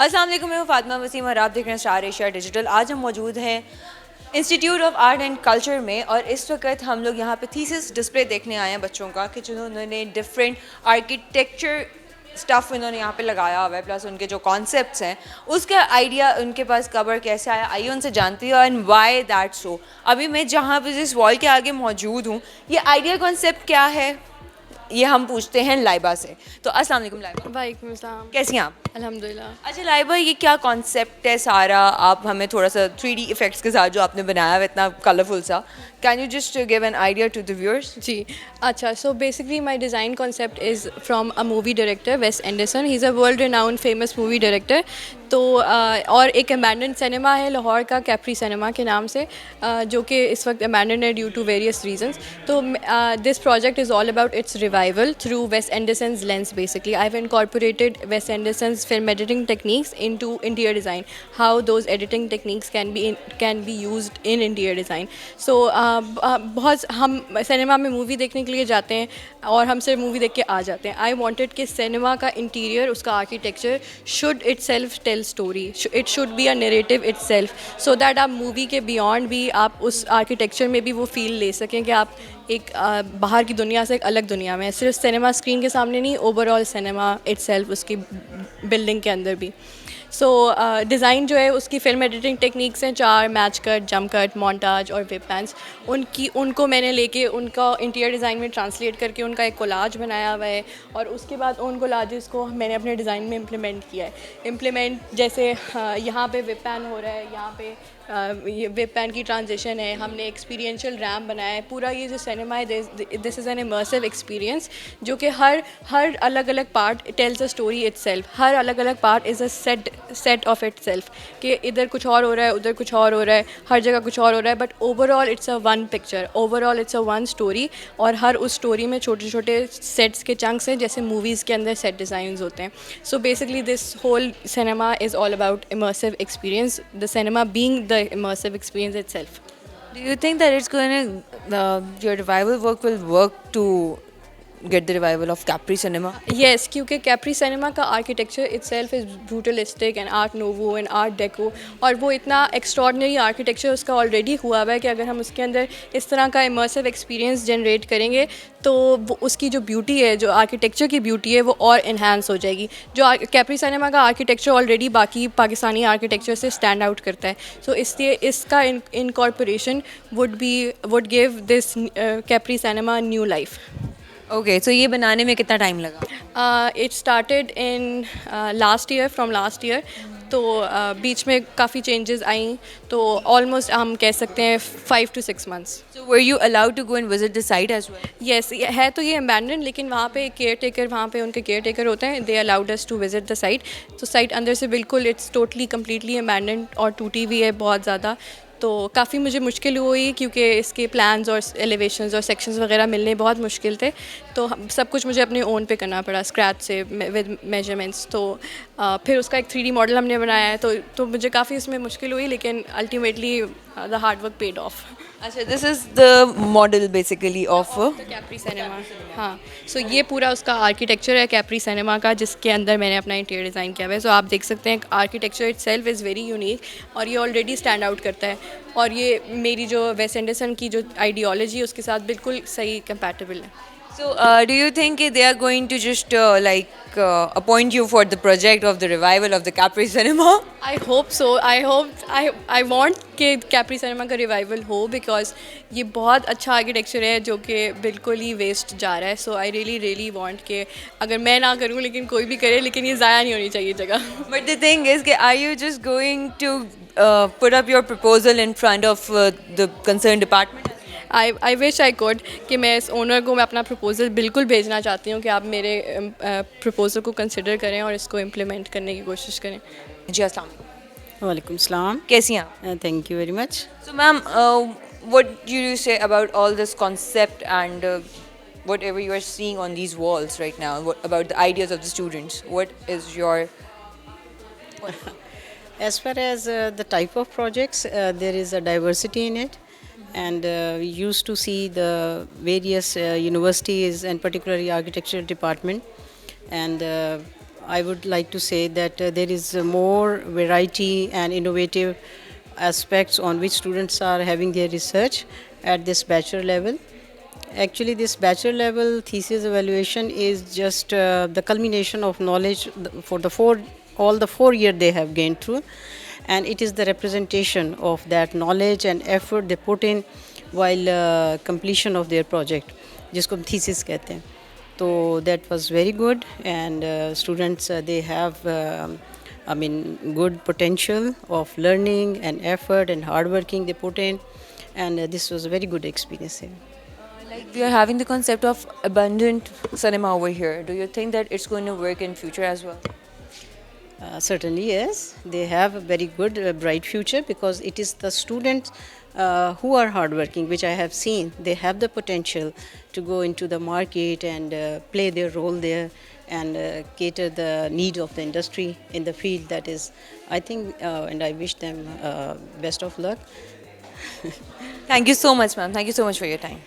अस्सलाम वालेकुम, मैं हूँ फातिमा वसीम और आप देख रहे हैं स्टार एशिया डिजिटल। आज हम मौजूद हैं institute of art and culture में और इस वक्त हम लोग यहाँ पे थीसिस डिस्प्ले देखने आए हैं बच्चों का कि जिन्होंने डिफरेंट आर्किटेक्चर स्टफ़ इन्होंने यहाँ पे लगाया हुआ है, प्लस उनके जो कॉन्सेप्ट्स हैं उसका आइडिया उनके पास कवर कैसे आया, आइए उनसे जानती हूँ एंड वाई दैट सो। अभी मैं जहाँ पे जिस वॉल के आगे मौजूद हूँ, ये आइडिया कॉन्सेप्ट क्या है ये हम पूछते हैं लाइबा से। तो अस्सलाम वालेकुम लाइबा। वालेकुम अस्सलाम। कैसी हैं आप? अल्हम्दुलिल्लाह। अच्छा लाइबा, ये क्या कॉन्सेप्ट है सारा? आप हमें थोड़ा सा 3D इफेक्ट्स के साथ जो आपने बनाया है इतना कलरफुल सा, can you just give an idea to the viewers? जी अच्छा, so basically my design concept is from a movie director Wes Anderson. He is a world renowned famous movie director. तो और एक अबैंडन सिनेमा है लाहौर का, Capri cinema के नाम से, जो कि इस वक्त अबैंडन है ड्यू टू वेरियस रीजंस। तो this project is all about its revival through Wes Anderson's lens. Basically I have incorporated Wes Anderson's film editing techniques into interior design, how those editing techniques can be used in interior design. So बहुत हम cinema में movie देखने के लिए जाते हैं और हम सिर्फ मूवी देख के आ जाते हैं। आई वांटेड कि सिनेमा का इंटीरियर, उसका architecture should itself tell story, it should be a narrative itself, so that आप मूवी के बियॉन्ड भी आप उस आर्किटेक्चर में भी वो फील ले सकें कि आप एक बाहर की दुनिया से एक अलग दुनिया में, सिर्फ सिनेमा स्क्रीन के सामने नहीं, ओवरऑल सिनेमा इटसेल्फ उसकी बिल्डिंग के अंदर भी। सो डिज़ाइन जो है उसकी फिल्म एडिटिंग टेक्निक्स हैं 4: match cut, jump cut, montage और वेब पैंस। उनको मैंने लेके उनका इंटीरियर डिज़ाइन में ट्रांसलेट करके उनका एक कोलाज बनाया हुआ है और उसके बाद उन कोलाजेस को मैंने अपने डिज़ाइन में इम्प्लीमेंट किया है। जैसे यहाँ पे वेब पैन हो रहा है, यहाँ पे ये वेब पैन की ट्रांजिशन है, हमने एक्सपीरियंशियल रैम बनाया है। पूरा ये जो सिनेमा है, this is an immersive experience, जो कि हर अलग अलग part tells a story itself. हर अलग अलग part is a set of itself, कि इधर कुछ और हो रहा है, उधर कुछ और हो रहा है, हर जगह कुछ और हो रहा है, but overall it's a one picture, overall it's a one story. और हर उस स्टोरी में छोटे छोटे सेट्स के चंक्स हैं, जैसे मूवीज़ के अंदर सेट डिज़ाइंस होते हैं। So basically this whole cinema is all about immersive experience, the cinema being the immersive experience itself. Do you think that it's going to your revival work will work to get the revival of Capri cinema? Yes, क्योंकि Capri cinema का architecture itself is brutalistic and art nouveau and art deco, और वो इतना extraordinary architecture उसका already हुआ हुआ है कि अगर हम उसके अंदर इस तरह का इमर्सिव एक्सपीरियंस जनरेट करेंगे तो वो उसकी जो ब्यूटी है, जो आर्किटेक्चर की ब्यूटी है, वो और इन्हांस हो जाएगी। जो कैप्री सिनेमा का आर्किटेक्चर ऑलरेडी बाकी पाकिस्तानी आर्किटेक्चर से स्टैंड आउट करता है, सो इसलिए इसका incorporation would give this Capri cinema new life. Okay, तो ये बनाने में कितना टाइम लगा? It started in last year, from last year. तो बीच में काफ़ी चेंजेस आई, तो ऑलमोस्ट हम कह सकते हैं 5 to 6 months। So were you allowed to go and visit the site as well? Yes, है तो ये अबैंडन, लेकिन वहाँ पे केयर टेकर, वहाँ पे उनके केयर टेकर होते हैं, they allowed us to visit the site. तो साइट अंदर से बिल्कुल इट्स टोटली कम्प्लीटली अबैंडन और टूटी हुई है बहुत ज़्यादा। तो काफ़ी मुझे मुश्किल हुई क्योंकि इसके प्लान्स और एलिवेशंस और सेक्शंस वगैरह मिलने बहुत मुश्किल थे, तो सब कुछ मुझे अपने ओन पे करना पड़ा स्क्रैच से विद मेजरमेंट्स। तो फिर उसका एक 3D मॉडल हमने बनाया है, तो मुझे काफ़ी इसमें मुश्किल हुई, लेकिन ultimately the hard work paid off. अच्छा, this is the model basically of Capri cinema. हाँ, सो ये पूरा उसका आर्किटेक्चर है कैप्री सिनेमा का, जिसके अंदर मैंने अपना इंटीरियर डिज़ाइन किया हुआ है। सो आप देख सकते हैं architecture itself is very unique और ये ऑलरेडी स्टैंड आउट करता है, और ये मेरी जो वेस एंडरसन की जो आइडियोलॉजी है उसके साथ बिल्कुल सही कंपैटिबल है। So, do you think they are going to just appoint you for the project of the revival of the Capri cinema? I hope so, I want कि कैप्री सिनेमा का रिवाइवल हो, बिकॉज ये बहुत अच्छा आर्किटेक्चर है जो कि बिल्कुल ही वेस्ट जा रहा है। सो आई रियली वॉन्ट कि अगर मैं ना करूँ लेकिन कोई भी करे, लेकिन ये ज़ाया नहीं होनी चाहिए जगह। But the thing is, are you just going to put up your proposal in front of the concerned department? I wish I could कि मैं इस ओनर को मैं अपना प्रपोज़ल बिल्कुल भेजना चाहती हूँ कि आप मेरे प्रपोज़ल को कंसिडर करें और इसको इम्प्लीमेंट करने की कोशिश करें। जी, अस्सलाम वालेकुम। वालेकुम सलाम। कैसी हैं आप? Thank you very much. So, ma'am, what do you say about all this concept and whatever you are seeing on these walls right now? What about the ideas of the students? What is your As far as the type of projects, there is a diversity in it, and we used to see the various universities and particularly architecture department, and I would like to say that there is more variety and innovative aspects on which students are having their research at this bachelor level. Actually, this bachelor level thesis evaluation is just the culmination of knowledge for the all the 4 year they have gained through, and it is the representation of that knowledge and effort they put in while completion of their project, जिसको हम thesis कहते हैं. So that was very good, and students they have I mean good potential of learning and effort and hard working they put in, and this was a very good experience here. Like we are having the concept of abundant cinema over here. Do you think that it's going to work in future as well? Certainly, yes. They have a very good, bright future because it is the students who are hardworking, which I have seen. They have the potential to go into the market and play their role there and cater the need of the industry in the field that is, I think, and I wish them best of luck. Thank you so much, ma'am. Thank you so much for your time.